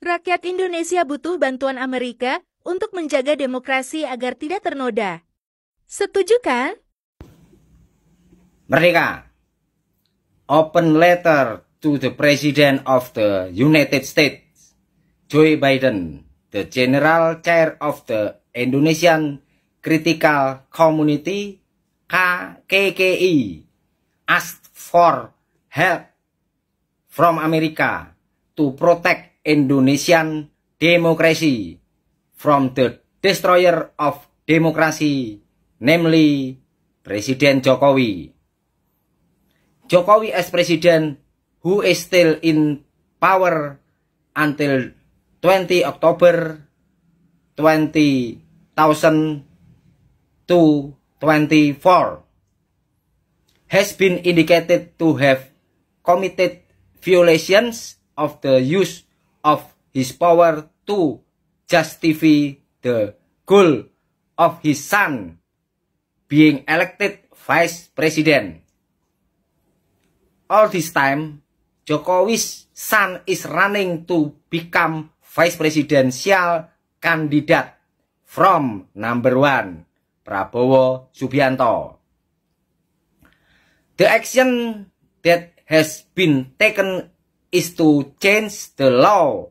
Rakyat Indonesia butuh bantuan Amerika untuk menjaga demokrasi agar tidak ternoda. Setuju kan? Merdeka. Open letter to the President of the United States, Joe Biden, the General Chair of the Indonesian Critical Community, KKI, asked for help from America to protect Indonesian democracy from the destroyer of democracy, namely Presiden Jokowi. Jokowi as president, who is still in power until 20 October 2024, has been indicated to have committed violations of the use of his power to justify the goal of his son being elected vice president. All this time, Jokowi's son is running to become vice presidential candidate from number 1, Prabowo Subianto. The action that has been taken is to change the law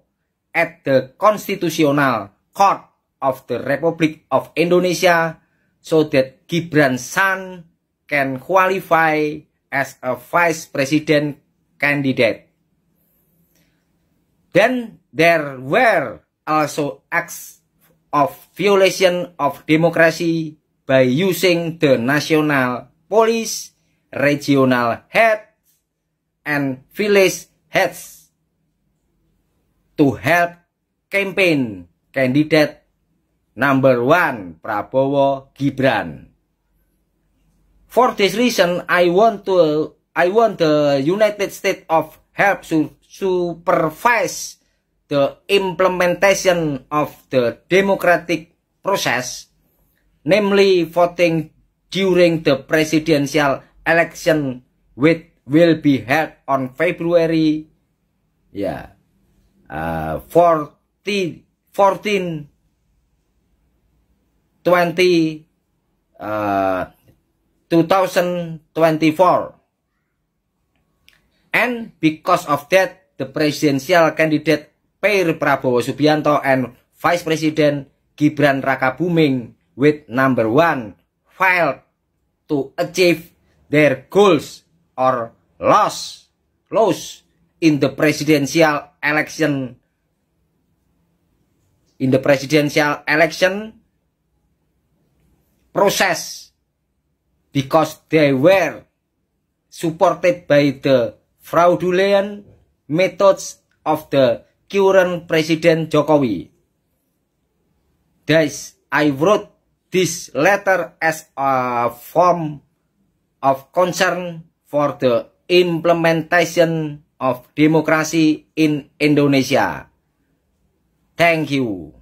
at the Constitutional Court of the Republic of Indonesia so that Gibran's son can qualify as a vice president candidate. Then there were also acts of violation of democracy by using the national police, regional head, and village heads to help campaign candidate number 1 Prabowo Gibran. For this reason, I want the United States of help to supervise the implementation of the democratic process, namely voting during the presidential election, which will be held on February 14, 2024. And because of that, the presidential candidate Pair Prabowo Subianto and Vice President Gibran Rakabuming with number 1 failed to achieve their goals or loss in the presidential election process because they were supported by the fraudulent methods of the current President Jokowi. Thus, I wrote this letter as a form of concern for the implementation of democracy in Indonesia. Thank you.